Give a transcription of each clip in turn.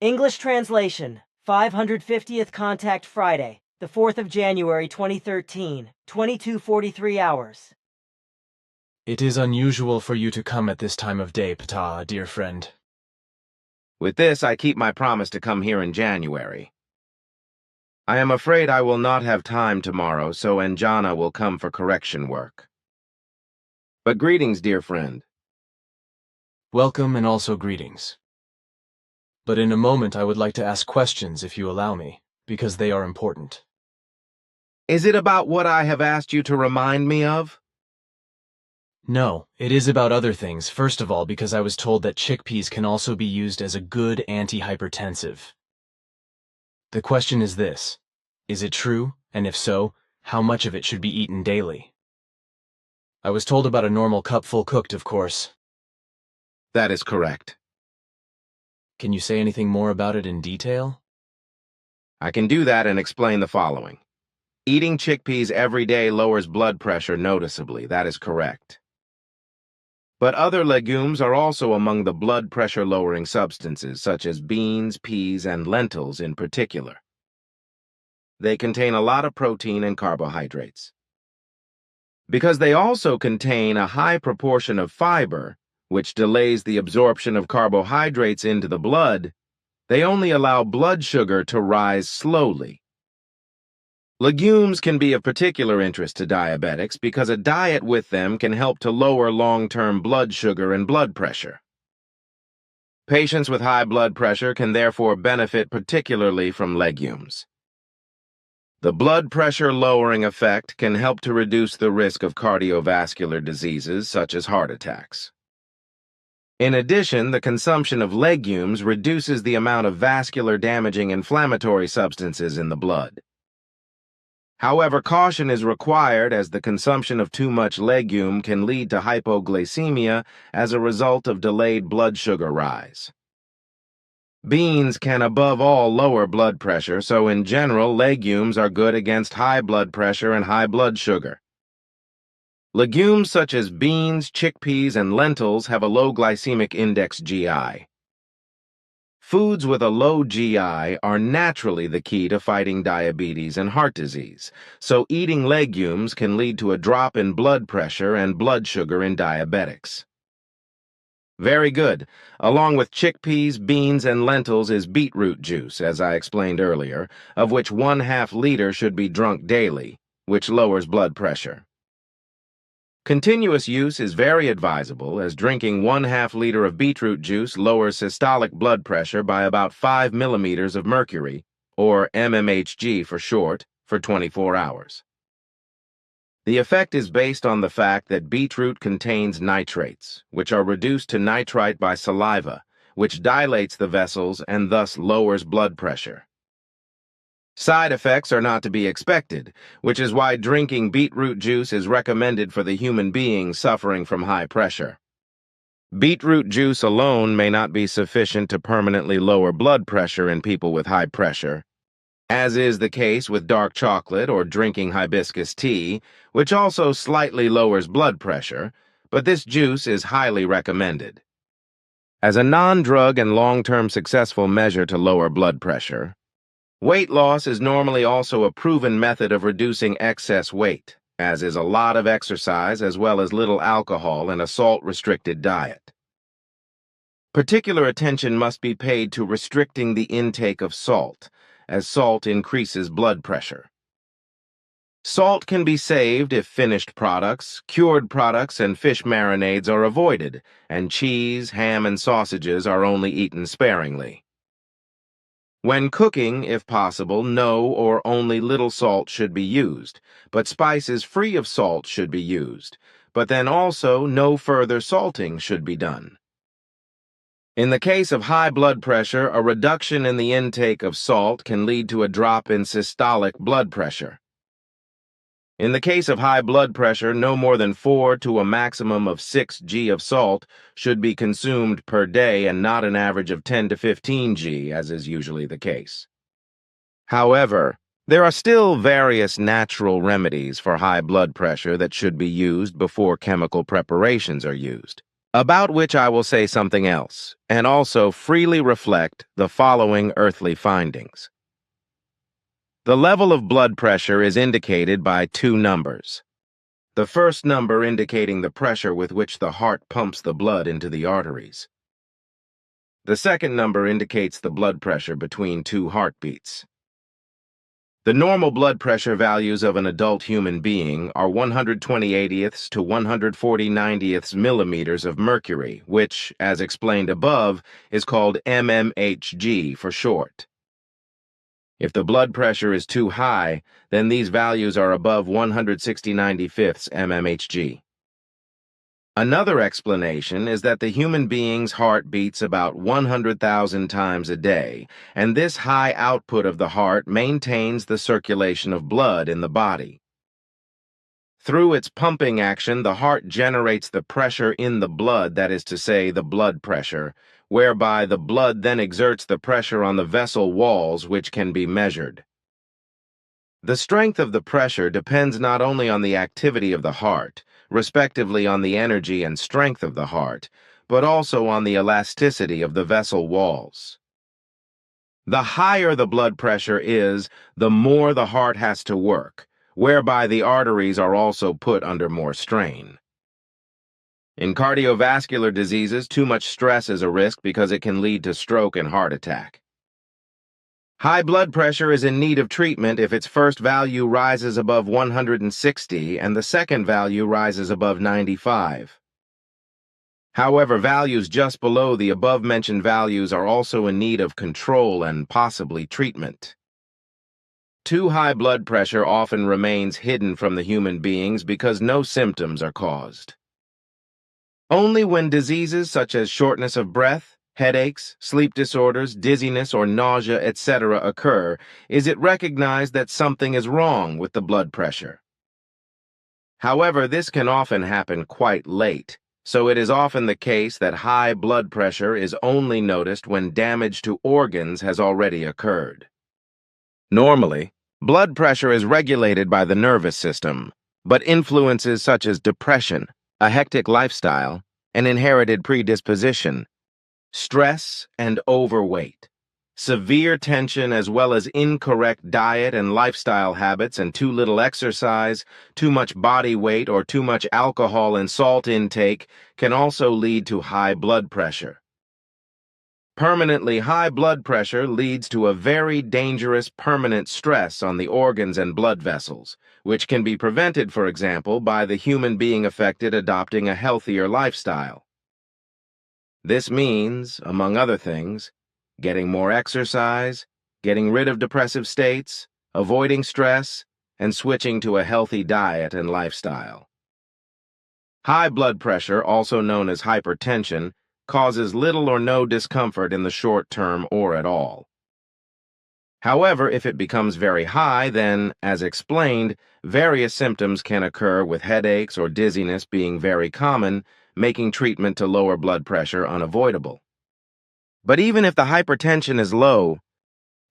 English translation, 550th Contact Friday, the 4th of January 2013, 22:43 hours. It is unusual for you to come at this time of day, Ptah, dear friend. With this, I keep my promise to come here in January. I am afraid I will not have time tomorrow, so Anjana will come for correction work. But greetings, dear friend. Welcome and also greetings. But in a moment I would like to ask questions if you allow me, because they are important. Is it about what I have asked you to remind me of? No, it is about other things, first of all because I was told that chickpeas can also be used as a good antihypertensive. The question is this: is it true, and if so, how much of it should be eaten daily? I was told about a normal cupful cooked, of course. That is correct. Can you say anything more about it in detail? I can do that and explain the following. Eating chickpeas every day lowers blood pressure noticeably, that is correct. But other legumes are also among the blood pressure-lowering substances, such as beans, peas, and lentils in particular. They contain a lot of protein and carbohydrates. Because they also contain a high proportion of fiber, which delays the absorption of carbohydrates into the blood, they only allow blood sugar to rise slowly. Legumes can be of particular interest to diabetics because a diet with them can help to lower long-term blood sugar and blood pressure. Patients with high blood pressure can therefore benefit particularly from legumes. The blood pressure lowering effect can help to reduce the risk of cardiovascular diseases such as heart attacks. In addition, the consumption of legumes reduces the amount of vascular damaging inflammatory substances in the blood. However, caution is required as the consumption of too much legume can lead to hypoglycemia as a result of delayed blood sugar rise. Beans can above all lower blood pressure, so in general, legumes are good against high blood pressure and high blood sugar. Legumes such as beans, chickpeas, and lentils have a low glycemic index GI. Foods with a low GI are naturally the key to fighting diabetes and heart disease, so eating legumes can lead to a drop in blood pressure and blood sugar in diabetics. Very good. Along with chickpeas, beans, and lentils is beetroot juice, as I explained earlier, of which 1/2 liter should be drunk daily, which lowers blood pressure. Continuous use is very advisable, as drinking 1/2 liter of beetroot juice lowers systolic blood pressure by about 5 millimeters of mercury, or mmHg for short, for 24 hours. The effect is based on the fact that beetroot contains nitrates, which are reduced to nitrite by saliva, which dilates the vessels and thus lowers blood pressure. Side effects are not to be expected, which is why drinking beetroot juice is recommended for the human being suffering from high pressure. Beetroot juice alone may not be sufficient to permanently lower blood pressure in people with high pressure, as is the case with dark chocolate or drinking hibiscus tea, which also slightly lowers blood pressure, but this juice is highly recommended. As a non-drug and long-term successful measure to lower blood pressure, weight loss is normally also a proven method of reducing excess weight, as is a lot of exercise as well as little alcohol and a salt-restricted diet. Particular attention must be paid to restricting the intake of salt, as salt increases blood pressure. Salt can be saved if finished products, cured products, and fish marinades are avoided, and cheese, ham, and sausages are only eaten sparingly. When cooking, if possible, no or only little salt should be used, but spices free of salt should be used, but then also no further salting should be done. In the case of high blood pressure, a reduction in the intake of salt can lead to a drop in systolic blood pressure. In the case of high blood pressure, no more than 4 to a maximum of 6 g of salt should be consumed per day and not an average of 10 to 15 g, as is usually the case. However, there are still various natural remedies for high blood pressure that should be used before chemical preparations are used. about which I will say something else, and also freely reflect the following earthly findings. The level of blood pressure is indicated by two numbers. The first number indicating the pressure with which the heart pumps the blood into the arteries. The second number indicates the blood pressure between two heartbeats. The normal blood pressure values of an adult human being are 120/80ths to 140/90ths millimeters of mercury, which, as explained above, is called mmHg for short. If the blood pressure is too high, then these values are above 160/95ths mmHg. Another explanation is that the human being's heart beats about 100,000 times a day, and this high output of the heart maintains the circulation of blood in the body. Through its pumping action, the heart generates the pressure in the blood, that is to say, the blood pressure, whereby the blood then exerts the pressure on the vessel walls, which can be measured. The strength of the pressure depends not only on the activity of the heart, respectively on the energy and strength of the heart, but also on the elasticity of the vessel walls. The higher the blood pressure is, the more the heart has to work, whereby the arteries are also put under more strain. In cardiovascular diseases, too much stress is a risk because it can lead to stroke and heart attack. High blood pressure is in need of treatment if its first value rises above 160 and the second value rises above 95. However, values just below the above-mentioned values are also in need of control and possibly treatment. Too high blood pressure often remains hidden from the human beings because no symptoms are caused. Only when diseases such as shortness of breath, headaches, sleep disorders, dizziness, or nausea, etc. occur, is it recognized that something is wrong with the blood pressure. However, this can often happen quite late, so it is often the case that high blood pressure is only noticed when damage to organs has already occurred. Normally, blood pressure is regulated by the nervous system, but influences such as depression, a hectic lifestyle, an inherited predisposition, stress and overweight, severe tension as well as incorrect diet and lifestyle habits and too little exercise, too much body weight, or too much alcohol and salt intake can also lead to high blood pressure. Permanently high blood pressure leads to a very dangerous permanent stress on the organs and blood vessels, which can be prevented, for example, by the human being affected adopting a healthier lifestyle. This means, among other things, getting more exercise, getting rid of depressive states, avoiding stress, and switching to a healthy diet and lifestyle. High blood pressure, also known as hypertension, causes little or no discomfort in the short term or at all. However, if it becomes very high, then, as explained, various symptoms can occur, with headaches or dizziness being very common, making treatment to lower blood pressure unavoidable. But even if the hypertension is low,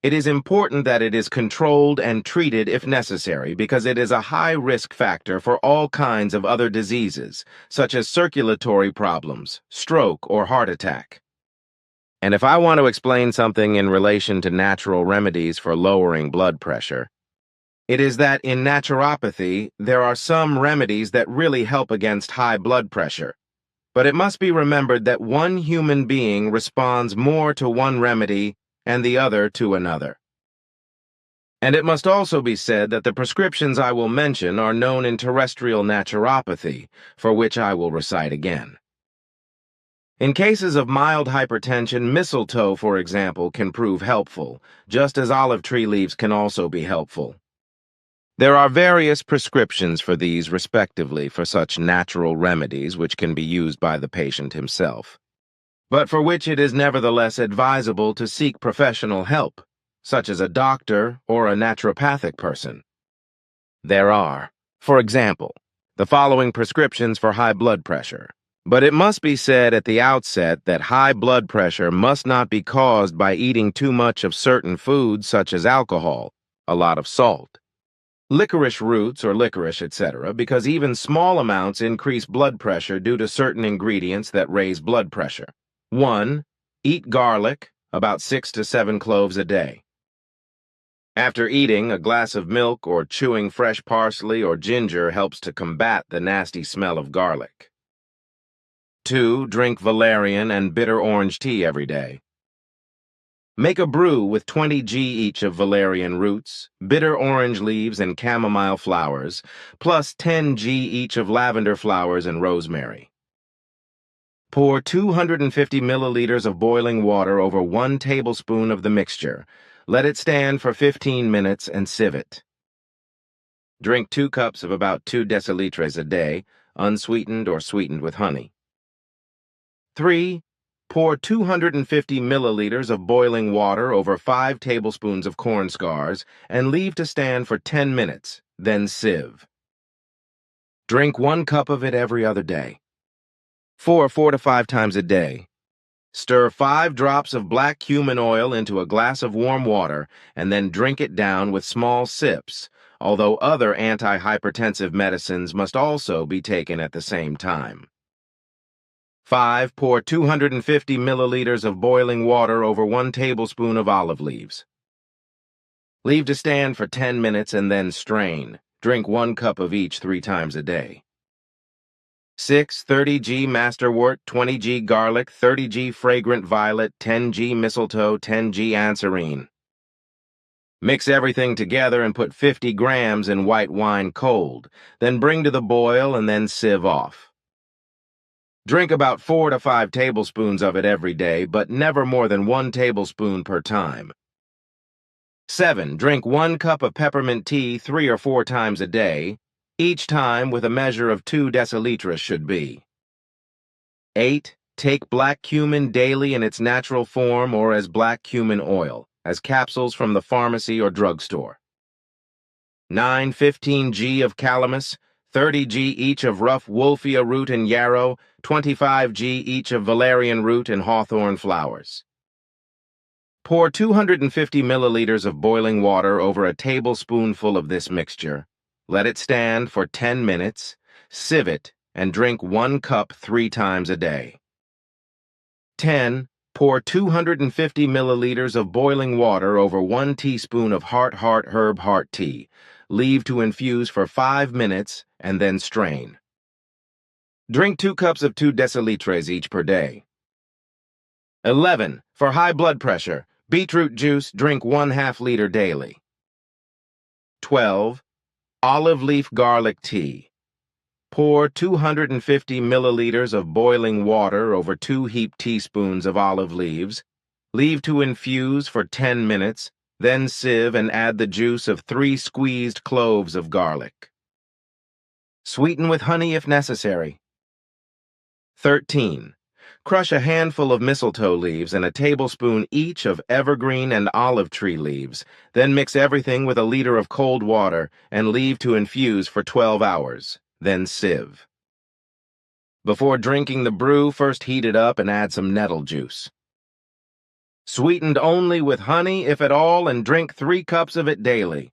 it is important that it is controlled and treated if necessary, because it is a high risk factor for all kinds of other diseases, such as circulatory problems, stroke, or heart attack. And if I want to explain something in relation to natural remedies for lowering blood pressure, it is that in naturopathy, there are some remedies that really help against high blood pressure. But it must be remembered that one human being responds more to one remedy and the other to another. And it must also be said that the prescriptions I will mention are known in terrestrial naturopathy, for which I will recite again. In cases of mild hypertension, mistletoe, for example, can prove helpful, just as olive tree leaves can also be helpful. There are various prescriptions for these, respectively, for such natural remedies which can be used by the patient himself, but for which it is nevertheless advisable to seek professional help, such as a doctor or a naturopathic person. There are, for example, the following prescriptions for high blood pressure, but it must be said at the outset that high blood pressure must not be caused by eating too much of certain foods such as alcohol, a lot of salt, licorice roots or licorice, etc., because even small amounts increase blood pressure due to certain ingredients that raise blood pressure. 1. Eat garlic, about 6 to 7 cloves a day. After eating, a glass of milk or chewing fresh parsley or ginger helps to combat the nasty smell of garlic. 2. Drink valerian and bitter orange tea every day. Make a brew with 20 g each of valerian roots, bitter orange leaves, and chamomile flowers, plus 10 g each of lavender flowers and rosemary. Pour 250 milliliters of boiling water over 1 tablespoon of the mixture. Let it stand for 15 minutes and sieve it. Drink 2 cups of about 2 deciliters a day, unsweetened or sweetened with honey. 3. Pour 250 milliliters of boiling water over 5 tablespoons of corn scars and leave to stand for 10 minutes, then sieve. Drink 1 cup of it every other day. 4 to 5 times a day. Stir 5 drops of black cumin oil into a glass of warm water and then drink it down with small sips, although other antihypertensive medicines must also be taken at the same time. 5. Pour 250 milliliters of boiling water over 1 tablespoon of olive leaves. Leave to stand for 10 minutes and then strain. Drink 1 cup of each 3 times a day. 6. 30 g masterwort, 20 g garlic, 30 g fragrant violet, 10 g mistletoe, 10 g anserine. Mix everything together and put 50 grams in white wine cold, then bring to the boil and then sieve off. Drink about 4 to 5 tablespoons of it every day, but never more than 1 tablespoon per time. 7. Drink 1 cup of peppermint tea 3 or 4 times a day, each time with a measure of 2 deciliters should be. 8. Take black cumin daily in its natural form or as black cumin oil, as capsules from the pharmacy or drugstore. 9. 15 g of calamus, 30 g each of rough wolfia root and yarrow, 25 g each of valerian root and hawthorn flowers. Pour 250 milliliters of boiling water over a tablespoonful of this mixture. Let it stand for 10 minutes, sieve it, and drink 1 cup 3 times a day. 10. Pour 250 milliliters of boiling water over 1 teaspoon of heart herb heart tea. Leave to infuse for 5 minutes and then strain. Drink 2 cups of 2 deciliters each per day. 11. For high blood pressure, beetroot juice, drink 1/2 liter daily. 12. Olive leaf garlic tea. Pour 250 milliliters of boiling water over 2 heaped teaspoons of olive leaves. Leave to infuse for 10 minutes, then sieve and add the juice of 3 squeezed cloves of garlic. Sweeten with honey if necessary. 13. Crush a handful of mistletoe leaves and a tablespoon each of evergreen and olive tree leaves, then mix everything with a liter of cold water and leave to infuse for 12 hours, then sieve. Before drinking the brew, first heat it up and add some nettle juice. Sweetened only with honey, if at all, and drink 3 cups of it daily.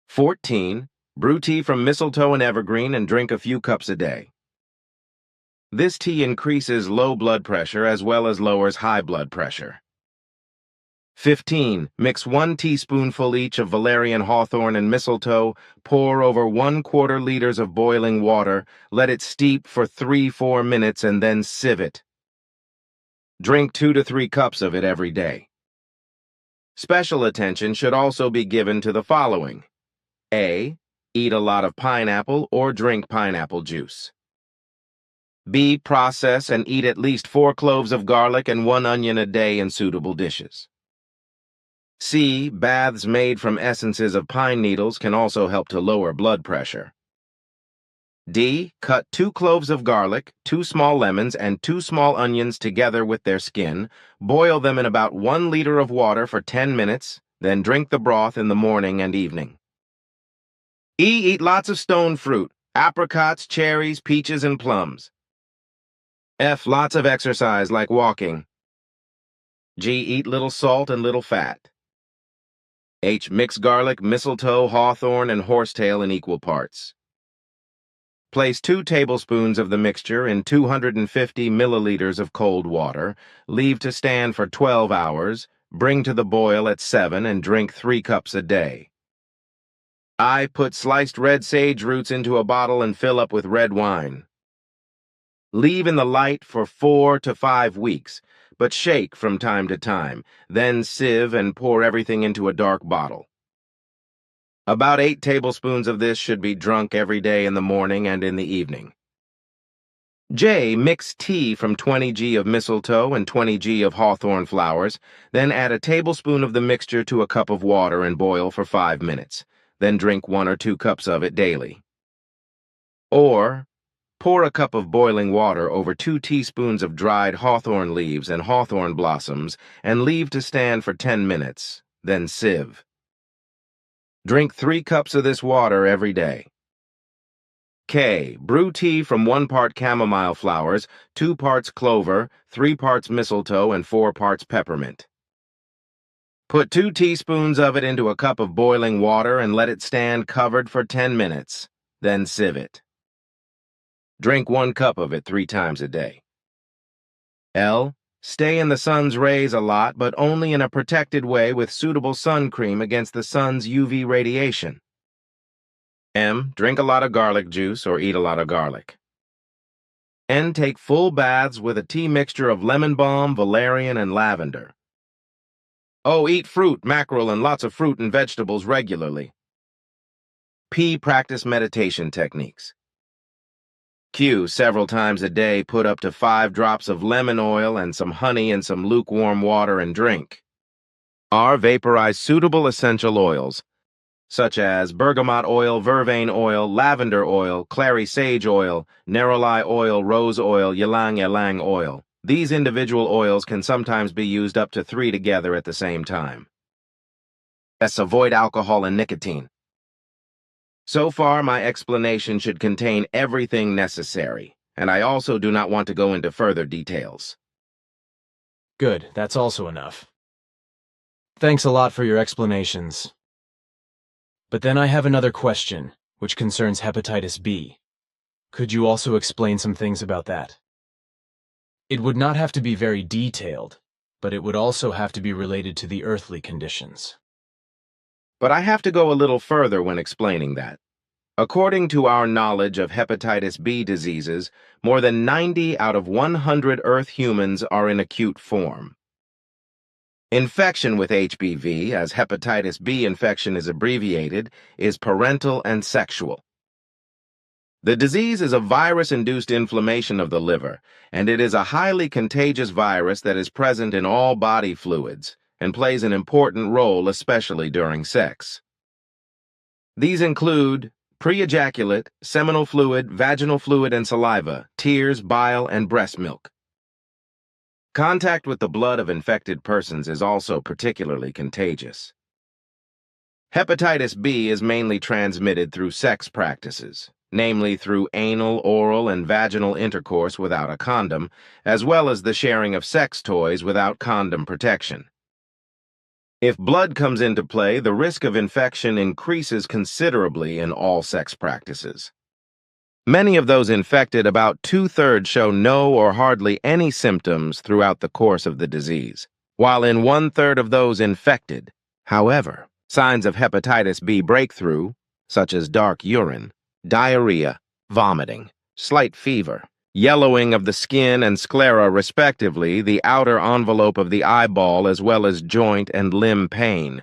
14. Brew tea from mistletoe and evergreen and drink a few cups a day. This tea increases low blood pressure as well as lowers high blood pressure. 15. Mix 1 teaspoonful each of valerian, hawthorn, and mistletoe, pour over 1/4 liters of boiling water, let it steep for 3-4 minutes, and then sieve it. Drink 2 to 3 cups of it every day. Special attention should also be given to the following. A. Eat a lot of pineapple or drink pineapple juice. B. Process and eat at least 4 cloves of garlic and 1 onion a day in suitable dishes. C. Baths made from essences of pine needles can also help to lower blood pressure. D. Cut 2 cloves of garlic, 2 small lemons, and 2 small onions together with their skin. Boil them in about 1 liter of water for 10 minutes, then drink the broth in the morning and evening. E. Eat lots of stone fruit, apricots, cherries, peaches, and plums. F. Lots of exercise like walking. G. Eat little salt and little fat. H. Mix garlic, mistletoe, hawthorn, and horsetail in equal parts. Place 2 tablespoons of the mixture in 250 milliliters of cold water, leave to stand for 12 hours, bring to the boil at 7 and drink 3 cups a day. I. Put sliced red sage roots into a bottle and fill up with red wine. Leave in the light for 4 to 5 weeks, but shake from time to time, then sieve and pour everything into a dark bottle. About 8 tablespoons of this should be drunk every day in the morning and in the evening. J. Mix tea from 20 g of mistletoe and 20 g of hawthorn flowers, then add a tablespoon of the mixture to a cup of water and boil for 5 minutes, then drink 1 or 2 cups of it daily. Or, pour a cup of boiling water over 2 teaspoons of dried hawthorn leaves and hawthorn blossoms and leave to stand for 10 minutes, then sieve. Drink 3 cups of this water every day. K. Brew tea from 1 part chamomile flowers, 2 parts clover, 3 parts mistletoe, and 4 parts peppermint. Put 2 teaspoons of it into a cup of boiling water and let it stand covered for 10 minutes, then sieve it. Drink 1 cup of it 3 times a day. L. Stay in the sun's rays a lot, but only in a protected way with suitable sun cream against the sun's UV radiation. M. Drink a lot of garlic juice or eat a lot of garlic. N. Take full baths with a tea mixture of lemon balm, valerian, and lavender. O. Eat fruit, mackerel, and lots of fruit and vegetables regularly. P. Practice meditation techniques. Q. Several times a day, put up to 5 drops of lemon oil and some honey in some lukewarm water and drink. R. Vaporize suitable essential oils, such as bergamot oil, vervain oil, lavender oil, clary sage oil, neroli oil, rose oil, ylang ylang oil. These individual oils can sometimes be used up to 3 together at the same time. S. Avoid alcohol and nicotine. So far, my explanation should contain everything necessary, and I also do not want to go into further details. Good, that's also enough. Thanks a lot for your explanations. But then I have another question, which concerns hepatitis B. Could you also explain some things about that? It would not have to be very detailed, but it would also have to be related to the earthly conditions. But I have to go a little further when explaining that. According to our knowledge of hepatitis B diseases, more than 90 out of 100 Earth humans are in acute form. Infection with HBV, as hepatitis B infection is abbreviated, is parental and sexual. The disease is a virus-induced inflammation of the liver, and it is a highly contagious virus that is present in all body fluids and plays an important role, especially during sex. These include pre-ejaculate, seminal fluid, vaginal fluid and saliva, tears, bile, and breast milk. Contact with the blood of infected persons is also particularly contagious. Hepatitis B is mainly transmitted through sex practices, namely through anal, oral, and vaginal intercourse without a condom, as well as the sharing of sex toys without condom protection. If blood comes into play, the risk of infection increases considerably in all sex practices. Many of those infected, about 2/3, show no or hardly any symptoms throughout the course of the disease, while in 1/3 of those infected, however, signs of hepatitis B breakthrough, such as dark urine, diarrhea, vomiting, slight fever, yellowing of the skin and sclera respectively, the outer envelope of the eyeball as well as joint and limb pain,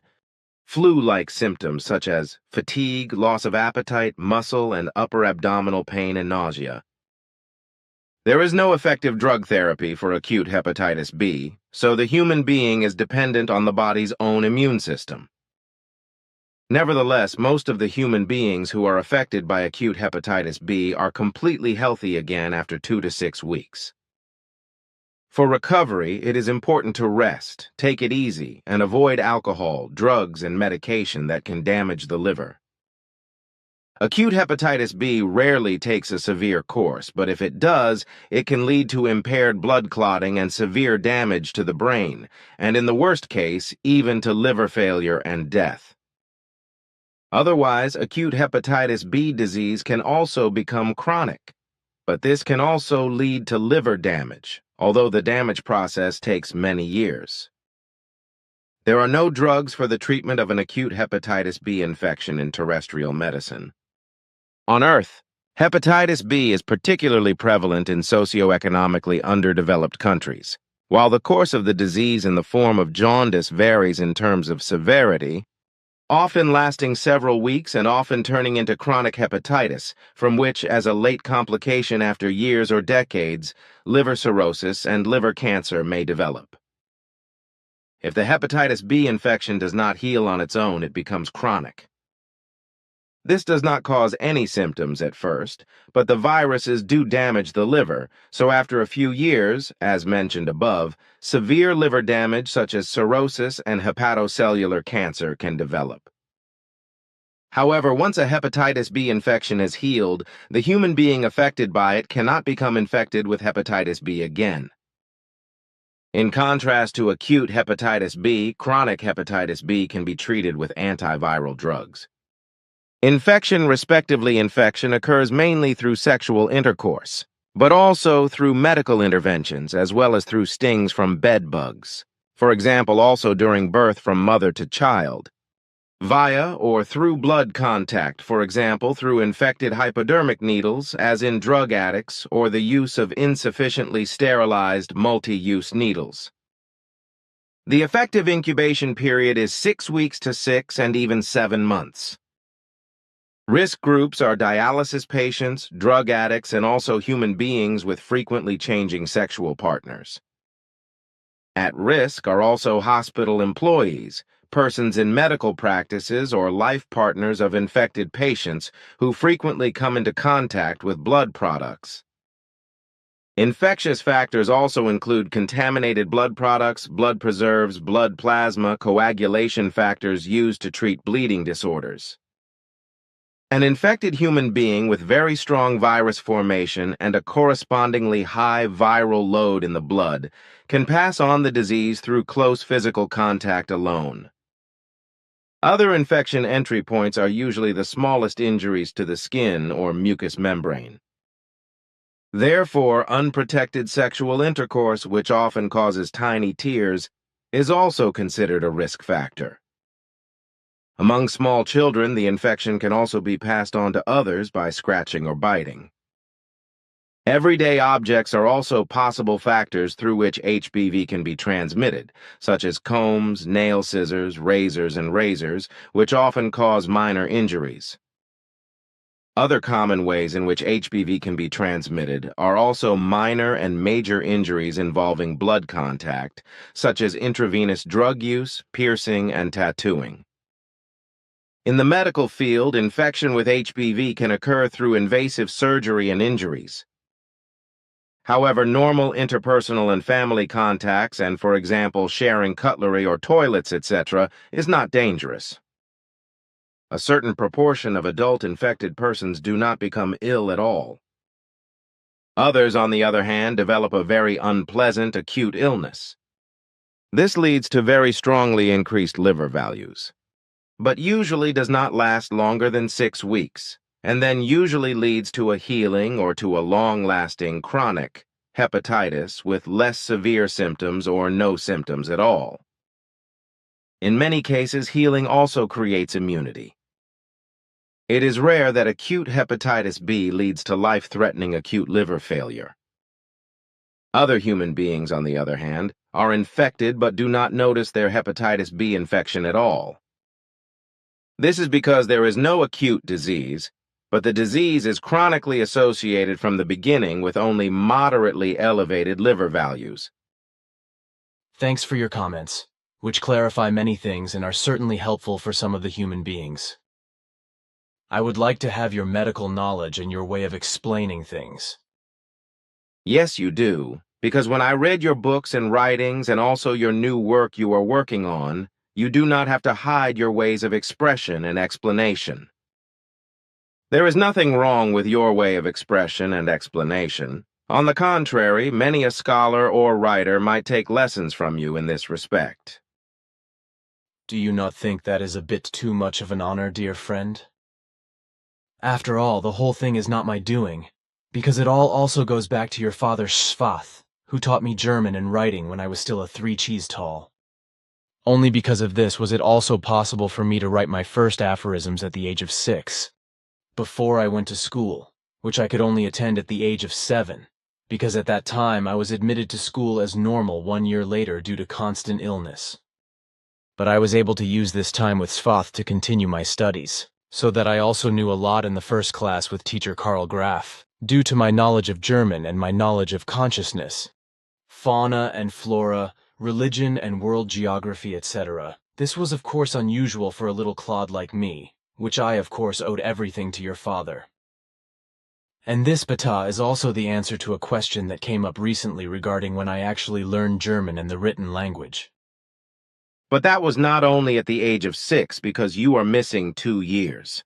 flu-like symptoms such as fatigue, loss of appetite, muscle and upper abdominal pain and nausea. There is no effective drug therapy for acute hepatitis B, so the human being is dependent on the body's own immune system. Nevertheless, most of the human beings who are affected by acute hepatitis B are completely healthy again after 2 to 6 weeks. For recovery, it is important to rest, take it easy, and avoid alcohol, drugs, and medication that can damage the liver. Acute hepatitis B rarely takes a severe course, but if it does, it can lead to impaired blood clotting and severe damage to the brain, and in the worst case, even to liver failure and death. Otherwise, acute hepatitis B disease can also become chronic, but this can also lead to liver damage, although the damage process takes many years. There are no drugs for the treatment of an acute hepatitis B infection in terrestrial medicine. On Earth, hepatitis B is particularly prevalent in socioeconomically underdeveloped countries. While the course of the disease in the form of jaundice varies in terms of severity, often lasting several weeks and often turning into chronic hepatitis, from which, as a late complication after years or decades, liver cirrhosis and liver cancer may develop. If the hepatitis B infection does not heal on its own, it becomes chronic. This does not cause any symptoms at first, but the viruses do damage the liver, so after a few years, as mentioned above, severe liver damage such as cirrhosis and hepatocellular cancer can develop. However, once a hepatitis B infection has healed, the human being affected by it cannot become infected with hepatitis B again. In contrast to acute hepatitis B, chronic hepatitis B can be treated with antiviral drugs. Infection occurs mainly through sexual intercourse, but also through medical interventions as well as through stings from bed bugs. For example, also during birth from mother to child. Via or through blood contact, for example, through infected hypodermic needles, as in drug addicts, or the use of insufficiently sterilized multi-use needles. The effective incubation period is 6 weeks to 6 and even 7 months. Risk groups are dialysis patients, drug addicts, and also human beings with frequently changing sexual partners. At risk are also hospital employees, persons in medical practices, or life partners of infected patients who frequently come into contact with blood products. Infectious factors also include contaminated blood products, blood preserves, blood plasma, coagulation factors used to treat bleeding disorders. An infected human being with very strong virus formation and a correspondingly high viral load in the blood can pass on the disease through close physical contact alone. Other infection entry points are usually the smallest injuries to the skin or mucous membrane. Therefore, unprotected sexual intercourse, which often causes tiny tears, is also considered a risk factor. Among small children, the infection can also be passed on to others by scratching or biting. Everyday objects are also possible factors through which HBV can be transmitted, such as combs, nail scissors, razors, and razors, which often cause minor injuries. Other common ways in which HBV can be transmitted are also minor and major injuries involving blood contact, such as intravenous drug use, piercing, and tattooing. In the medical field, infection with HBV can occur through invasive surgery and injuries. However, normal interpersonal and family contacts and, for example, sharing cutlery or toilets, etc., is not dangerous. A certain proportion of adult infected persons do not become ill at all. Others, on the other hand, develop a very unpleasant acute illness. This leads to very strongly increased liver values, but usually does not last longer than 6 weeks, and then usually leads to a healing or to a long-lasting chronic hepatitis with less severe symptoms or no symptoms at all. In many cases, healing also creates immunity. It is rare that acute hepatitis B leads to life-threatening acute liver failure. Other human beings, on the other hand, are infected but do not notice their hepatitis B infection at all. This is because there is no acute disease, but the disease is chronically associated from the beginning with only moderately elevated liver values. Thanks for your comments, which clarify many things and are certainly helpful for some of the human beings. I would like to have your medical knowledge and your way of explaining things. Yes, you do, because when I read your books and writings and also your new work you are working on, you do not have to hide your ways of expression and explanation. There is nothing wrong with your way of expression and explanation. On the contrary, many a scholar or writer might take lessons from you in this respect. Do you not think that is a bit too much of an honor, dear friend? After all, the whole thing is not my doing, because it all also goes back to your father Schwath, who taught me German and writing when I was still a 3 cheese tall. Only because of this was it also possible for me to write my first aphorisms at the age of 6, before I went to school, which I could only attend at the age of 7, because at that time I was admitted to school as normal 1 year later due to constant illness. But I was able to use this time with Schwath to continue my studies, so that I also knew a lot in the first class with teacher Karl Graf, due to my knowledge of German and my knowledge of consciousness, fauna and flora, religion and world geography, etc. This was of course unusual for a little clod like me, which I of course owed everything to your father. And this, Bata, is also the answer to a question that came up recently regarding when I actually learned German and the written language. But that was not only at the age of 6, because you are missing 2 years.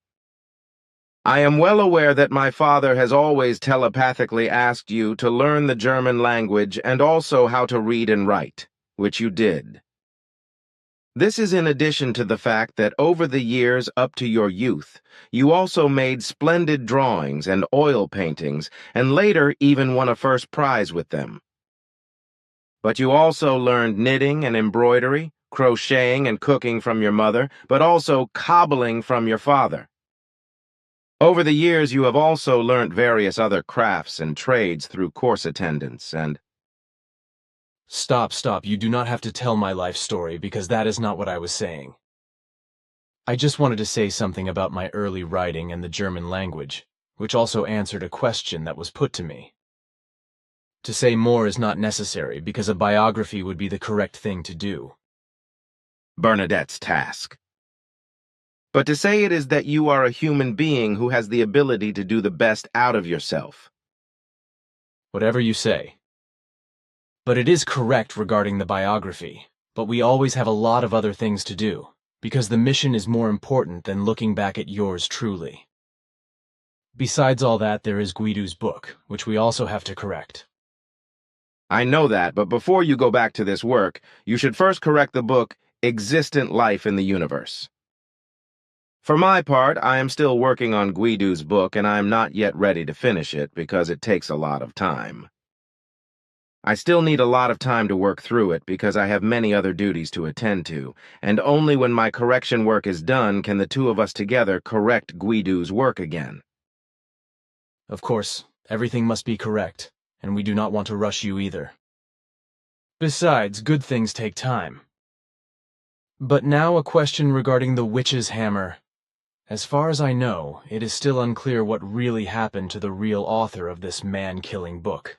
I am well aware that my father has always telepathically asked you to learn the German language and also how to read and write, which you did. This is in addition to the fact that over the years up to your youth, you also made splendid drawings and oil paintings, and later even won a first prize with them. But you also learned knitting and embroidery, crocheting and cooking from your mother, but also cobbling from your father. Over the years, you have also learnt various other crafts and trades through course attendance and... Stop, you do not have to tell my life story because that is not what I was saying. I just wanted to say something about my early writing and the German language, which also answered a question that was put to me. To say more is not necessary because a biography would be the correct thing to do. Bernadette's task. But to say it is that you are a human being who has the ability to do the best out of yourself. Whatever you say. But it is correct regarding the biography, but we always have a lot of other things to do, because the mission is more important than looking back at yours truly. Besides all that, there is Guido's book, which we also have to correct. I know that, but before you go back to this work, you should first correct the book Existent Life in the Universe. For my part, I am still working on Guido's book, and I am not yet ready to finish it because it takes a lot of time. I still need a lot of time to work through it because I have many other duties to attend to, and only when my correction work is done can the two of us together correct Guido's work again. Of course, everything must be correct, and we do not want to rush you either. Besides, good things take time. But now a question regarding the witch's hammer. As far as I know, it is still unclear what really happened to the real author of this man-killing book.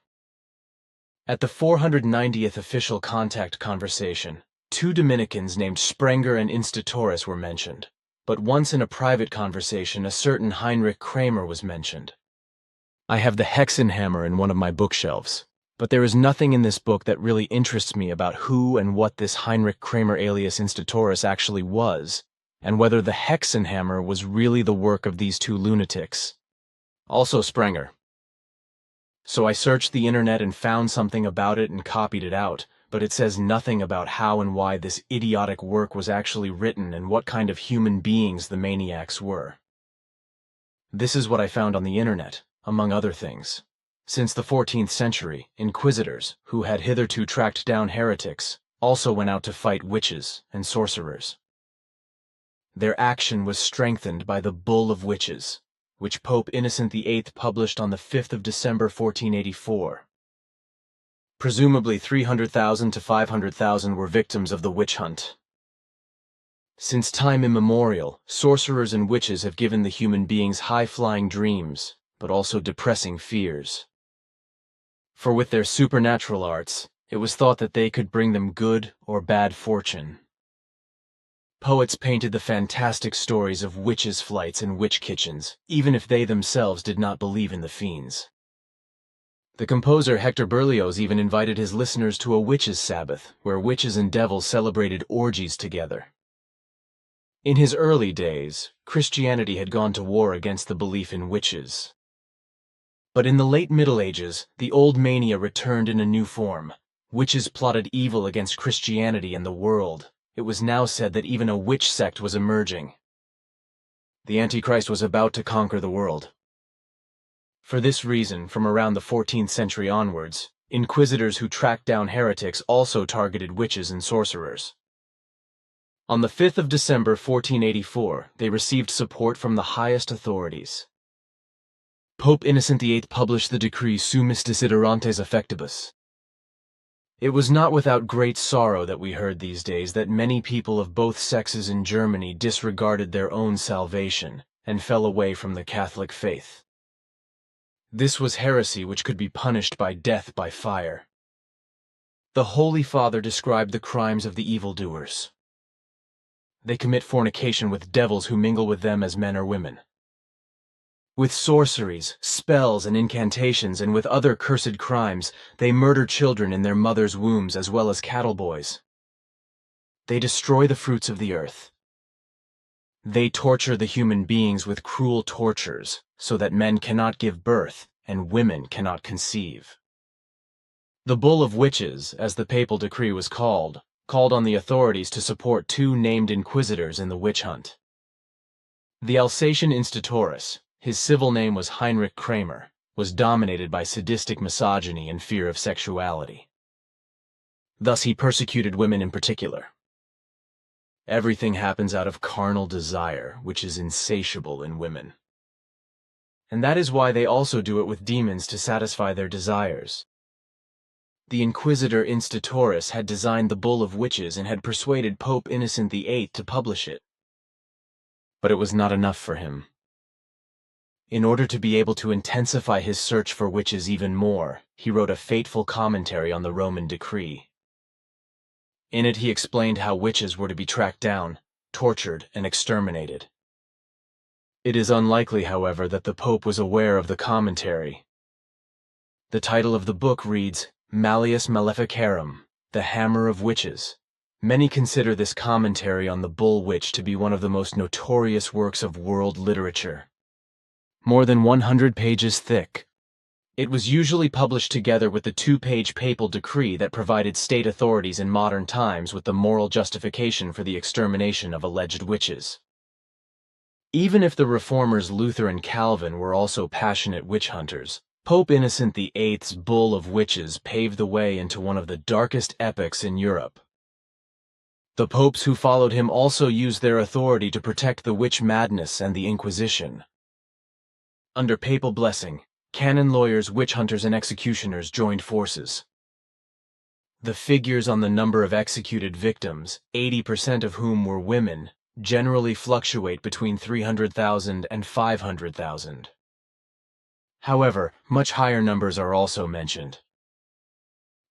At the 490th official contact conversation, 2 Dominicans named Sprenger and Instatoris were mentioned, but once in a private conversation a certain Heinrich Kramer was mentioned. I have the Hexenhammer in one of my bookshelves, but there is nothing in this book that really interests me about who and what this Heinrich Kramer alias Instatoris actually was, and whether the Hexenhammer was really the work of these 2 lunatics. Also Sprenger. So I searched the internet and found something about it and copied it out, but it says nothing about how and why this idiotic work was actually written and what kind of human beings the maniacs were. This is what I found on the internet, among other things. Since the 14th century, inquisitors, who had hitherto tracked down heretics, also went out to fight witches and sorcerers. Their action was strengthened by the Bull of Witches, which Pope Innocent VIII published on the 5th of December 1484. Presumably 300,000 to 500,000 were victims of the witch hunt. Since time immemorial, sorcerers and witches have given the human beings high-flying dreams, but also depressing fears. For with their supernatural arts, it was thought that they could bring them good or bad fortune. Poets painted the fantastic stories of witches' flights and witch kitchens, even if they themselves did not believe in the fiends. The composer Hector Berlioz even invited his listeners to a witches' sabbath, where witches and devils celebrated orgies together. In his early days, Christianity had gone to war against the belief in witches. But in the late Middle Ages, the old mania returned in a new form. Witches plotted evil against Christianity and the world. It was now said that even a witch sect was emerging. The Antichrist was about to conquer the world. For this reason, from around the 14th century onwards, inquisitors who tracked down heretics also targeted witches and sorcerers. On the 5th of December 1484, they received support from the highest authorities. Pope Innocent VIII published the decree Summis Desiderantes Affectibus. It was not without great sorrow that we heard these days that many people of both sexes in Germany disregarded their own salvation and fell away from the Catholic faith. This was heresy which could be punished by death by fire. The Holy Father described the crimes of the evildoers. They commit fornication with devils who mingle with them as men or women. With sorceries, spells, and incantations, and with other cursed crimes, they murder children in their mothers' wombs as well as cattle boys. They destroy the fruits of the earth. They torture the human beings with cruel tortures, so that men cannot give birth and women cannot conceive. The Bull of Witches, as the papal decree was called on the authorities to support two named inquisitors in the witch hunt. The Alsatian Institoris, his civil name was Heinrich Kramer, was dominated by sadistic misogyny and fear of sexuality. Thus he persecuted women in particular. Everything happens out of carnal desire, which is insatiable in women. And that is why they also do it with demons to satisfy their desires. The Inquisitor Institoris had designed the Bull of Witches and had persuaded Pope Innocent VIII to publish it. But it was not enough for him. In order to be able to intensify his search for witches even more, he wrote a fateful commentary on the Roman decree. In it he explained how witches were to be tracked down, tortured, and exterminated. It is unlikely, however, that the Pope was aware of the commentary. The title of the book reads, Malleus Maleficarum, The Hammer of Witches. Many consider this commentary on the Bull Witch to be one of the most notorious works of world literature. More than 100 pages thick. It was usually published together with the 2-page papal decree that provided state authorities in modern times with the moral justification for the extermination of alleged witches. Even if the reformers Luther and Calvin were also passionate witch hunters, Pope Innocent VIII's Bull of Witches paved the way into one of the darkest epochs in Europe. The popes who followed him also used their authority to protect the witch madness and the Inquisition. Under papal blessing, canon lawyers, witch hunters, and executioners joined forces. The figures on the number of executed victims, 80% of whom were women, generally fluctuate between 300,000 and 500,000. However, much higher numbers are also mentioned.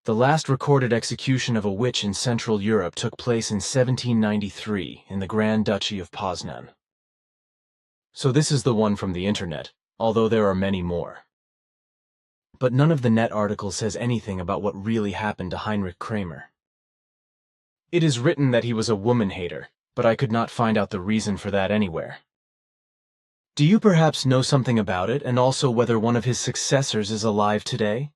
The last recorded execution of a witch in Central Europe took place in 1793 in the Grand Duchy of Poznan. So this is the one from the internet, although there are many more. But none of the net articles says anything about what really happened to Heinrich Kramer. It is written that he was a woman-hater, but I could not find out the reason for that anywhere. Do you perhaps know something about it, and also whether one of his successors is alive today?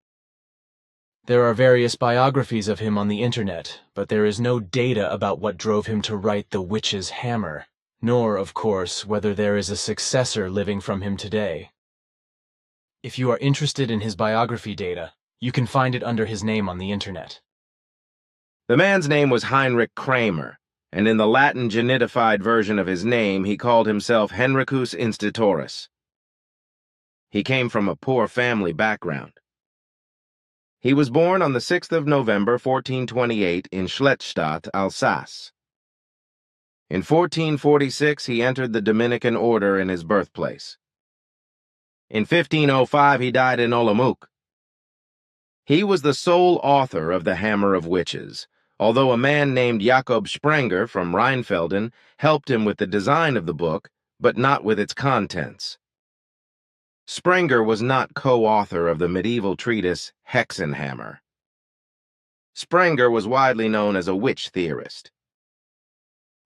There are various biographies of him on the internet, but there is no data about what drove him to write The Witch's Hammer, nor, of course, whether there is a successor living from him today. If you are interested in his biography data, you can find it under his name on the internet. The man's name was Heinrich Kramer, and in the Latin genitified version of his name he called himself Henricus Institoris. He came from a poor family background. He was born on the 6th of November 1428 in Schlettstadt, Alsace. In 1446 he entered the Dominican order in his birthplace. In 1505 he died in Olomouc. He was the sole author of The Hammer of Witches, although a man named Jakob Sprenger from Rheinfelden helped him with the design of the book, but not with its contents. Sprenger was not co-author of the medieval treatise Hexenhammer. Sprenger was widely known as a witch theorist.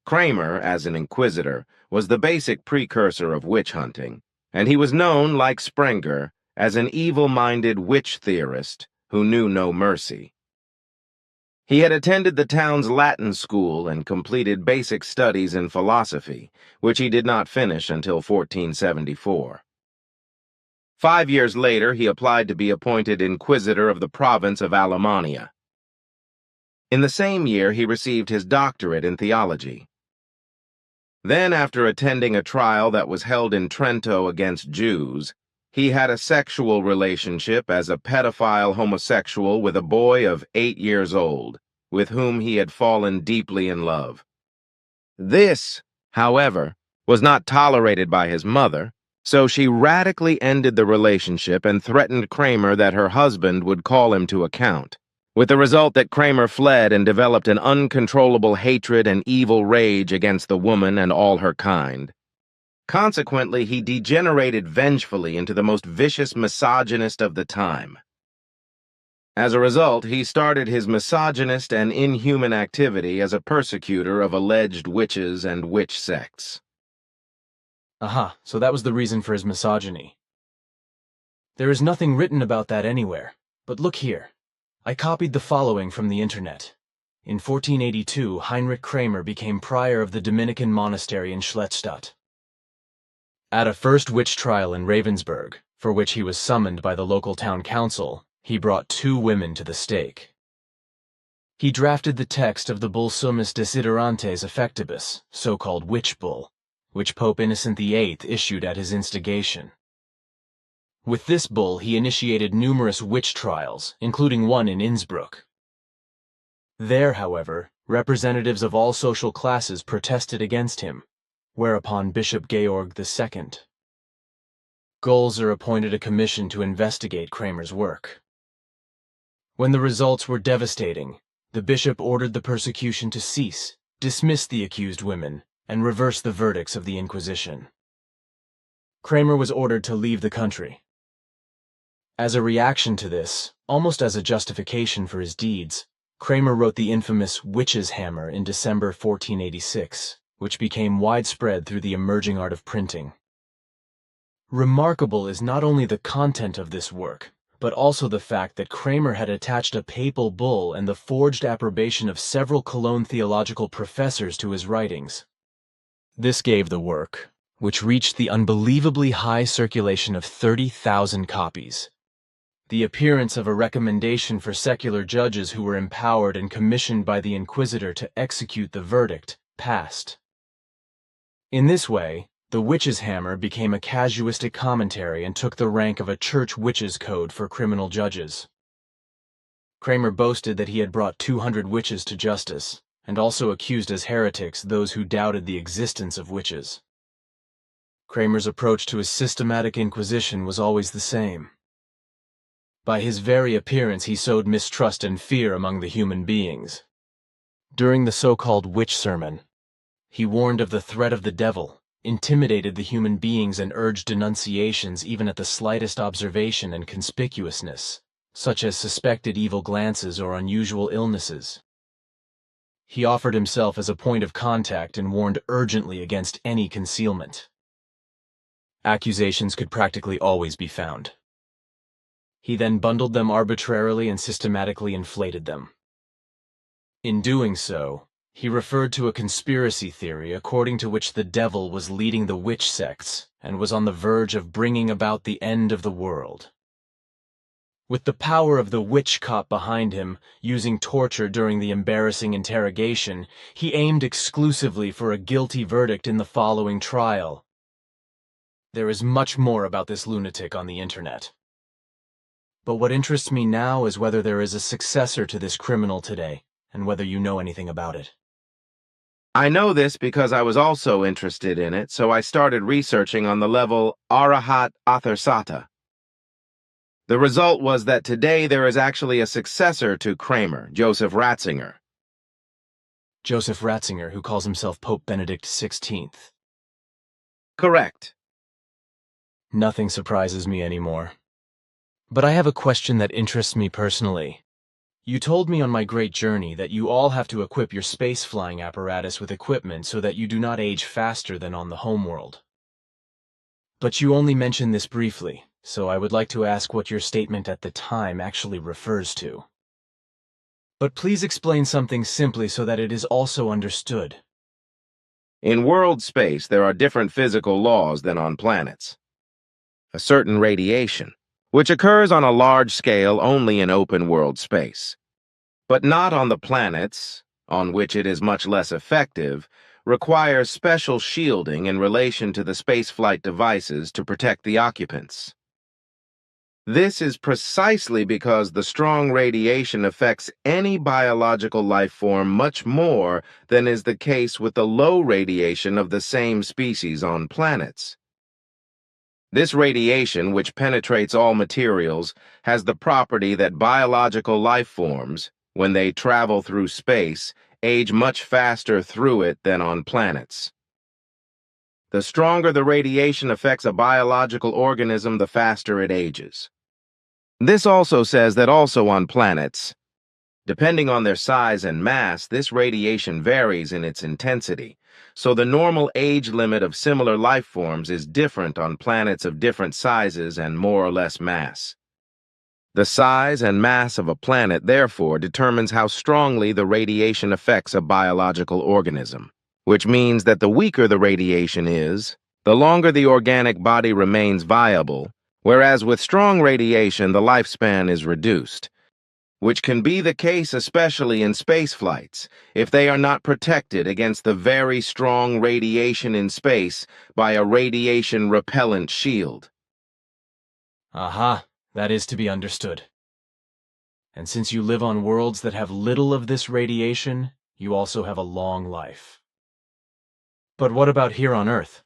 Kramer, as an inquisitor, was the basic precursor of witch hunting, and he was known, like Sprenger, as an evil-minded witch theorist who knew no mercy. He had attended the town's Latin school and completed basic studies in philosophy, which he did not finish until 1474. 5 years later, he applied to be appointed inquisitor of the province of Alemannia. In the same year, he received his doctorate in theology. Then, after attending a trial that was held in Trento against Jews, he had a sexual relationship as a pedophile homosexual with a boy of 8 years old, with whom he had fallen deeply in love. This, however, was not tolerated by his mother, so she radically ended the relationship and threatened Kramer that her husband would call him to account, with the result that Kramer fled and developed an uncontrollable hatred and evil rage against the woman and all her kind. Consequently, he degenerated vengefully into the most vicious misogynist of the time. As a result, he started his misogynist and inhuman activity as a persecutor of alleged witches and witch sects. Aha, so that was the reason for his misogyny. There is nothing written about that anywhere, but look here. I copied the following from the internet. In 1482, Heinrich Kramer became prior of the Dominican monastery in Schlettstadt. At a first witch trial in Ravensburg, for which he was summoned by the local town council, he brought 2 women to the stake. He drafted the text of the Bull Summus Desiderantes Effectibus, so-called witch bull, which Pope Innocent VIII issued at his instigation. With this bull, he initiated numerous witch trials, including one in Innsbruck. There, however, representatives of all social classes protested against him, whereupon Bishop Georg II Golzer appointed a commission to investigate Kramer's work. When the results were devastating, the bishop ordered the persecution to cease, dismiss the accused women, and reverse the verdicts of the Inquisition. Kramer was ordered to leave the country. As a reaction to this, almost as a justification for his deeds, Kramer wrote the infamous Witch's Hammer in December 1486, which became widespread through the emerging art of printing. Remarkable is not only the content of this work, but also the fact that Kramer had attached a papal bull and the forged approbation of several Cologne theological professors to his writings. This gave the work, which reached the unbelievably high circulation of 30,000 copies, the appearance of a recommendation for secular judges who were empowered and commissioned by the Inquisitor to execute the verdict, passed. In this way, the Witch's Hammer became a casuistic commentary and took the rank of a church witches' code for criminal judges. Kramer boasted that he had brought 200 witches to justice, and also accused as heretics those who doubted the existence of witches. Kramer's approach to his systematic inquisition was always the same. By his very appearance, he sowed mistrust and fear among the human beings. During the so-called witch sermon, he warned of the threat of the devil, intimidated the human beings, and urged denunciations even at the slightest observation and conspicuousness, such as suspected evil glances or unusual illnesses. He offered himself as a point of contact and warned urgently against any concealment. Accusations could practically always be found. He then bundled them arbitrarily and systematically inflated them. In doing so, he referred to a conspiracy theory according to which the devil was leading the witch sects and was on the verge of bringing about the end of the world. With the power of the witch cop behind him, using torture during the embarrassing interrogation, he aimed exclusively for a guilty verdict in the following trial. There is much more about this lunatic on the internet. But what interests me now is whether there is a successor to this criminal today, and whether you know anything about it. I know this because I was also interested in it, so I started researching on the level Arahat Athersata. The result was that today there is actually a successor to Kramer, Joseph Ratzinger. Joseph Ratzinger, who calls himself Pope Benedict XVI. Correct. Nothing surprises me anymore. But I have a question that interests me personally. You told me on my great journey that you all have to equip your space-flying apparatus with equipment so that you do not age faster than on the homeworld. But you only mentioned this briefly, so I would like to ask what your statement at the time actually refers to. But please explain something simply so that it is also understood. In world space, there are different physical laws than on planets. A certain radiation, which occurs on a large scale only in open world space, but not on the planets, on which it is much less effective, requires special shielding in relation to the spaceflight devices to protect the occupants. This is precisely because the strong radiation affects any biological life form much more than is the case with the low radiation of the same species on planets. This radiation, which penetrates all materials, has the property that biological life forms, when they travel through space, age much faster through it than on planets. The stronger the radiation affects a biological organism, the faster it ages. This also says that also on planets, depending on their size and mass, this radiation varies in its intensity, so the normal age limit of similar life forms is different on planets of different sizes and more or less mass. The size and mass of a planet, therefore, determines how strongly the radiation affects a biological organism, which means that the weaker the radiation is, the longer the organic body remains viable, whereas with strong radiation the lifespan is reduced, which can be the case especially in space flights if they are not protected against the very strong radiation in space by a radiation repellent shield. Aha, that is to be understood. And since you live on worlds that have little of this radiation, you also have a long life. But what about here on Earth?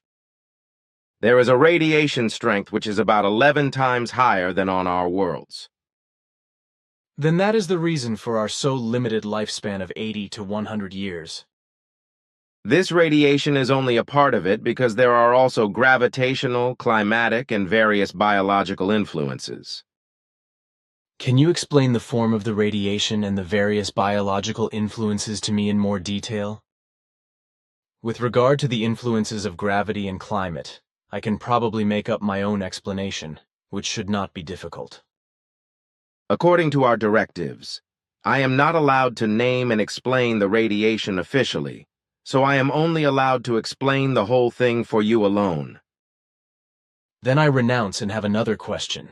There is a radiation strength which is about 11 times higher than on our worlds. Then that is the reason for our so limited lifespan of 80 to 100 years. This radiation is only a part of it because there are also gravitational, climatic, and various biological influences. Can you explain the form of the radiation and the various biological influences to me in more detail? With regard to the influences of gravity and climate, I can probably make up my own explanation, which should not be difficult. According to our directives, I am not allowed to name and explain the radiation officially, so I am only allowed to explain the whole thing for you alone. Then I renounce and have another question.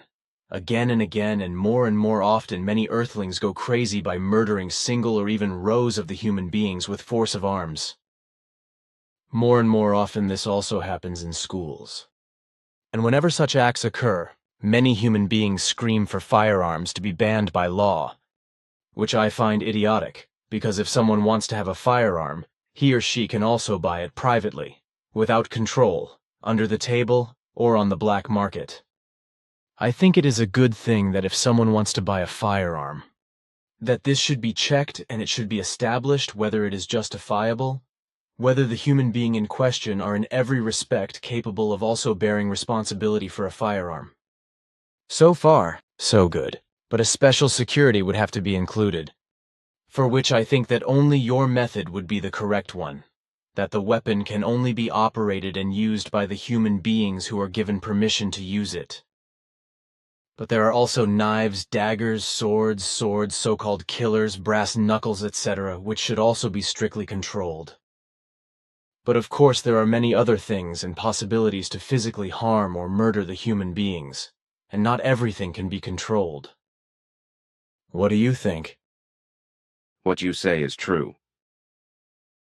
Again and more often, many Earthlings go crazy by murdering single or even rows of the human beings with force of arms. More and more often this also happens in schools. And whenever such acts occur, many human beings scream for firearms to be banned by law, which I find idiotic, because if someone wants to have a firearm, he or she can also buy it privately, without control, under the table, or on the black market. I think it is a good thing that if someone wants to buy a firearm, that this should be checked and it should be established whether it is justifiable, whether the human being in question are in every respect capable of also bearing responsibility for a firearm. So far, so good, but a special security would have to be included, for which I think that only your method would be the correct one, that the weapon can only be operated and used by the human beings who are given permission to use it. But there are also knives, daggers, swords, so-called killers, brass knuckles, etc., which should also be strictly controlled. But of course there are many other things and possibilities to physically harm or murder the human beings, and not everything can be controlled. What do you think? What you say is true.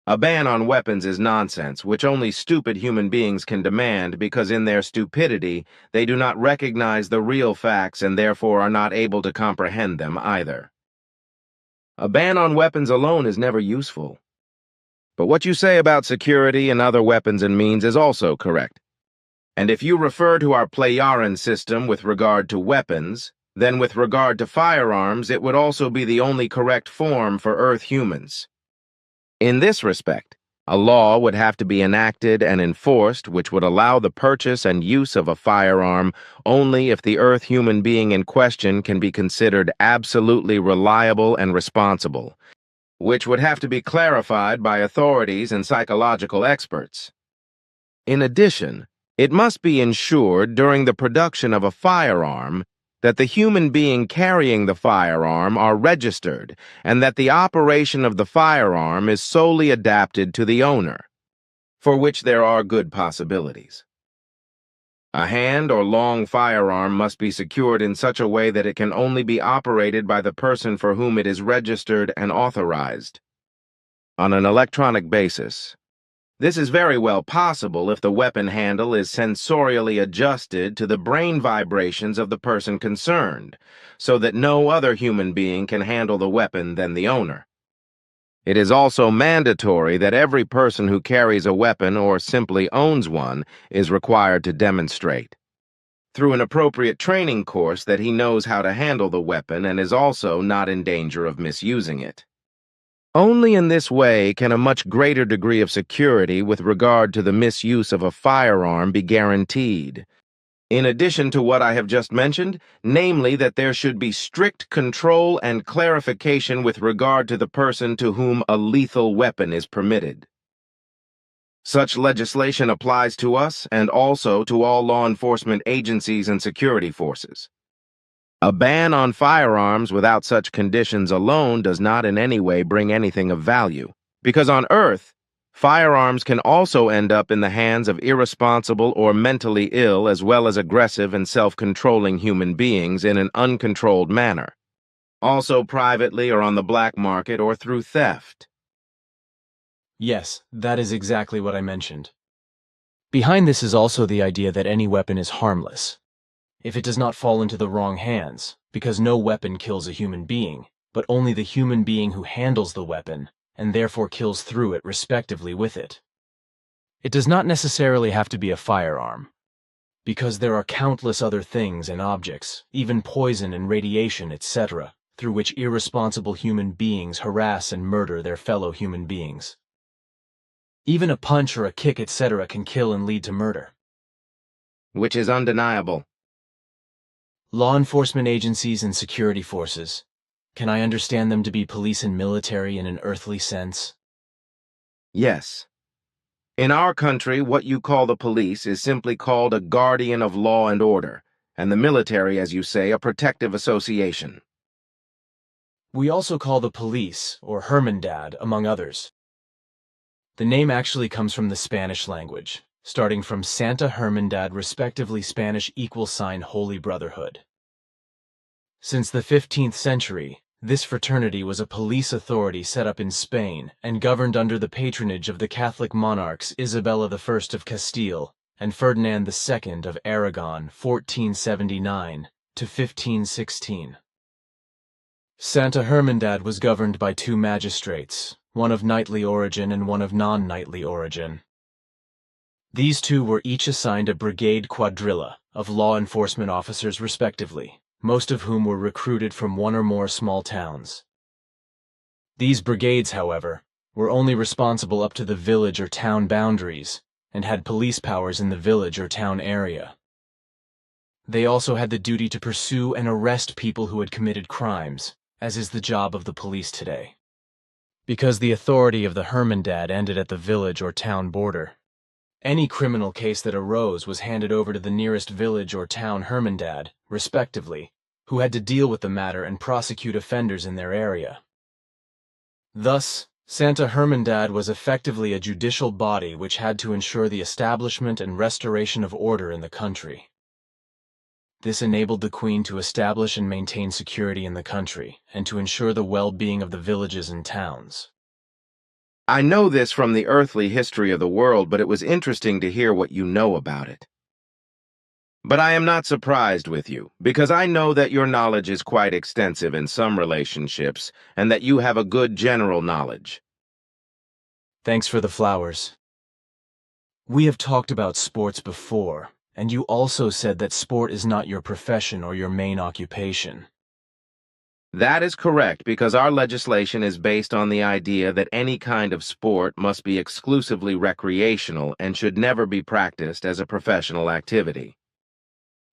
A ban on weapons is nonsense, which only stupid human beings can demand because in their stupidity they do not recognize the real facts and therefore are not able to comprehend them either. A ban on weapons alone is never useful. But what you say about security and other weapons and means is also correct. And if you refer to our Playaran system with regard to weapons, then with regard to firearms it would also be the only correct form for Earth humans. In this respect, A law would have to be enacted and enforced which would allow the purchase and use of a firearm only if the Earth human being in question can be considered absolutely reliable and responsible, which would have to be clarified by authorities and psychological experts. In addition, it must be ensured during the production of a firearm that the human being carrying the firearm are registered and that the operation of the firearm is solely adapted to the owner, for which there are good possibilities. A hand or long firearm must be secured in such a way that it can only be operated by the person for whom it is registered and authorized. On an electronic basis, this is very well possible if the weapon handle is sensorially adjusted to the brain vibrations of the person concerned, so that no other human being can handle the weapon than the owner. It is also mandatory that every person who carries a weapon or simply owns one is required to demonstrate, through an appropriate training course, that he knows how to handle the weapon and is also not in danger of misusing it. Only in this way can a much greater degree of security with regard to the misuse of a firearm be guaranteed. In addition to what I have just mentioned, namely that there should be strict control and clarification with regard to the person to whom a lethal weapon is permitted. Such legislation applies to us and also to all law enforcement agencies and security forces. A ban on firearms without such conditions alone does not in any way bring anything of value, because on Earth, firearms can also end up in the hands of irresponsible or mentally ill as well as aggressive and self-controlling human beings in an uncontrolled manner, also privately or on the black market or through theft. Yes, that is exactly what I mentioned. Behind this is also the idea that any weapon is harmless, if it does not fall into the wrong hands, because no weapon kills a human being, but only the human being who handles the weapon, and therefore kills through it respectively with it. It does not necessarily have to be a firearm, because there are countless other things and objects, even poison and radiation, etc., through which irresponsible human beings harass and murder their fellow human beings. Even a punch or a kick, etc., can kill and lead to murder. Which is undeniable. Law enforcement agencies and security forces. Can I understand them to be police and military in an earthly sense? Yes. In our country, what you call the police is simply called a guardian of law and order, and the military, as you say, a protective association. We also call the police, or Hermandad, among others. The name actually comes from the Spanish language, starting from Santa Hermandad, respectively Spanish =, Holy Brotherhood. Since the 15th century, this fraternity was a police authority set up in Spain and governed under the patronage of the Catholic monarchs Isabella I of Castile and Ferdinand II of Aragon, 1479 to 1516. Santa Hermandad was governed by two magistrates, one of knightly origin and one of non-knightly origin. These two were each assigned a brigade quadrilla of law enforcement officers respectively, most of whom were recruited from one or more small towns. These brigades, however, were only responsible up to the village or town boundaries and had police powers in the village or town area. They also had the duty to pursue and arrest people who had committed crimes, as is the job of the police today. Because the authority of the Hermandad ended at the village or town border, any criminal case that arose was handed over to the nearest village or town Hermandad, respectively, who had to deal with the matter and prosecute offenders in their area. Thus, Santa Hermandad was effectively a judicial body which had to ensure the establishment and restoration of order in the country. This enabled the Queen to establish and maintain security in the country and to ensure the well-being of the villages and towns. I know this from the earthly history of the world, but it was interesting to hear what you know about it. But I am not surprised with you, because I know that your knowledge is quite extensive in some relationships, and that you have a good general knowledge. Thanks for the flowers. We have talked about sports before, and you also said that sport is not your profession or your main occupation. That is correct because our legislation is based on the idea that any kind of sport must be exclusively recreational and should never be practiced as a professional activity.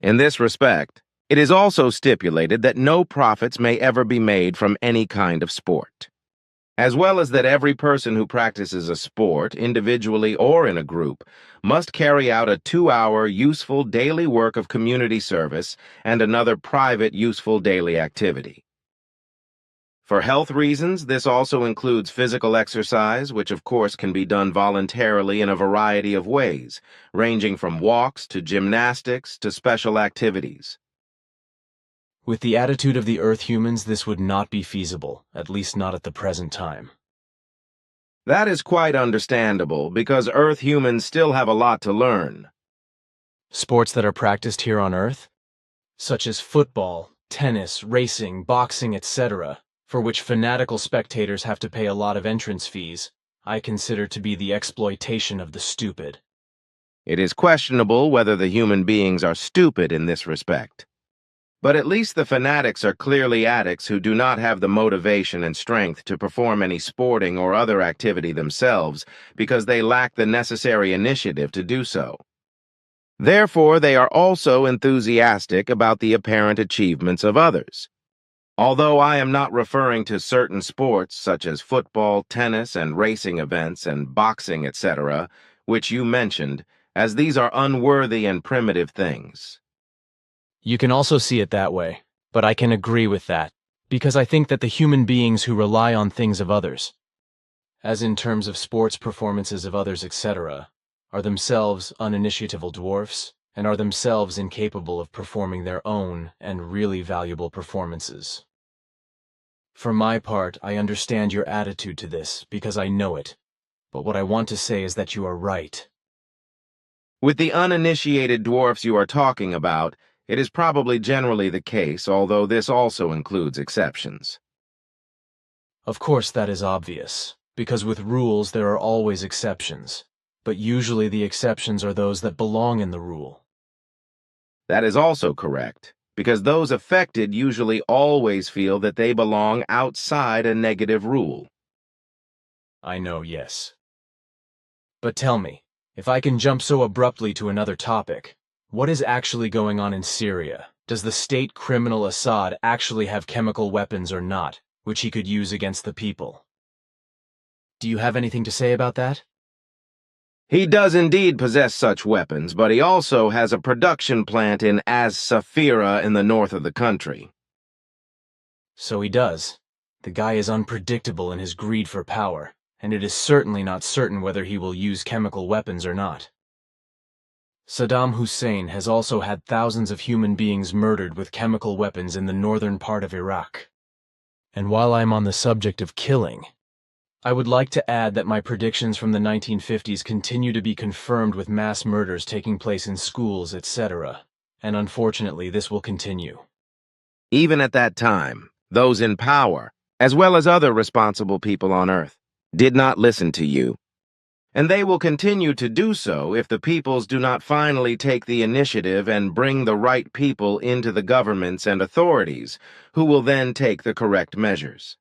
In this respect, it is also stipulated that no profits may ever be made from any kind of sport, as well as that every person who practices a sport, individually or in a group, must carry out a 2-hour useful daily work of community service and another private useful daily activity. For health reasons, this also includes physical exercise, which of course can be done voluntarily in a variety of ways, ranging from walks to gymnastics to special activities. With the attitude of the Earth humans, this would not be feasible, at least not at the present time. That is quite understandable, because Earth humans still have a lot to learn. Sports that are practiced here on Earth, such as football, tennis, racing, boxing, etc., for which fanatical spectators have to pay a lot of entrance fees, I consider to be the exploitation of the stupid. It is questionable whether the human beings are stupid in this respect. But at least the fanatics are clearly addicts who do not have the motivation and strength to perform any sporting or other activity themselves because they lack the necessary initiative to do so. Therefore, they are also enthusiastic about the apparent achievements of others. Although I am not referring to certain sports such as football, tennis, and racing events, and boxing, etc., which you mentioned, as these are unworthy and primitive things. You can also see it that way, but I can agree with that, because I think that the human beings who rely on things of others, as in terms of sports performances of others, etc., are themselves uninitiatable dwarfs, and are themselves incapable of performing their own and really valuable performances. For my part, I understand your attitude to this, because I know it, but what I want to say is that you are right. With the uninitiated dwarfs you are talking about, it is probably generally the case, although this also includes exceptions. Of course that is obvious, because with rules there are always exceptions, but usually the exceptions are those that belong in the rule. That is also correct, because those affected usually always feel that they belong outside a negative rule. I know, yes. But tell me, if I can jump so abruptly to another topic, what is actually going on in Syria? Does the state criminal Assad actually have chemical weapons or not, which he could use against the people? Do you have anything to say about that? He does indeed possess such weapons, but he also has a production plant in Az-Safira in the north of the country. So he does. The guy is unpredictable in his greed for power, and it is certainly not certain whether he will use chemical weapons or not. Saddam Hussein has also had thousands of human beings murdered with chemical weapons in the northern part of Iraq. And while I'm on the subject of killing, I would like to add that my predictions from the 1950s continue to be confirmed with mass murders taking place in schools, etc., and unfortunately this will continue. Even at that time, those in power, as well as other responsible people on Earth, did not listen to you. And they will continue to do so if the peoples do not finally take the initiative and bring the right people into the governments and authorities, who will then take the correct measures.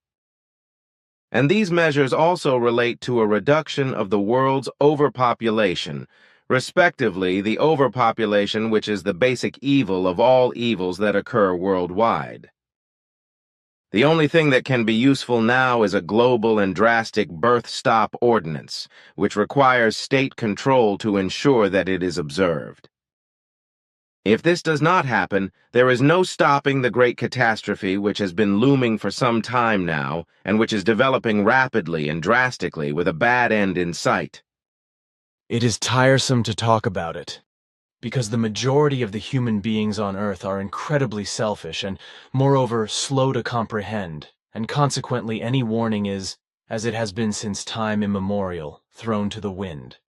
And these measures also relate to a reduction of the world's overpopulation, respectively the overpopulation which is the basic evil of all evils that occur worldwide. The only thing that can be useful now is a global and drastic birth stop ordinance, which requires state control to ensure that it is observed. If this does not happen, there is no stopping the great catastrophe which has been looming for some time now, and which is developing rapidly and drastically with a bad end in sight. It is tiresome to talk about it, because the majority of the human beings on Earth are incredibly selfish and, moreover, slow to comprehend, and consequently any warning is, as it has been since time immemorial, thrown to the wind.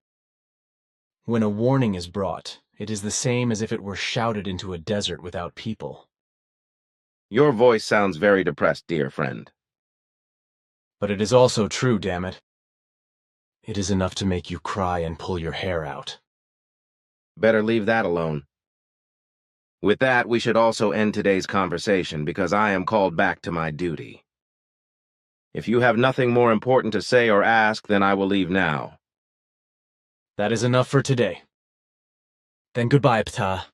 When a warning is brought, it is the same as if it were shouted into a desert without people. Your voice sounds very depressed, dear friend. But it is also true, damn it. It is enough to make you cry and pull your hair out. Better leave that alone. With that, we should also end today's conversation because I am called back to my duty. If you have nothing more important to say or ask, then I will leave now. That is enough for today. Then goodbye, Ptah.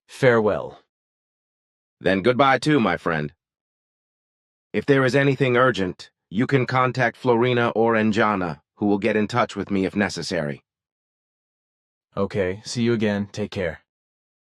Farewell. Then goodbye too, my friend. If there is anything urgent, you can contact Florina or Anjana, who will get in touch with me if necessary. Okay, see you again. Take care.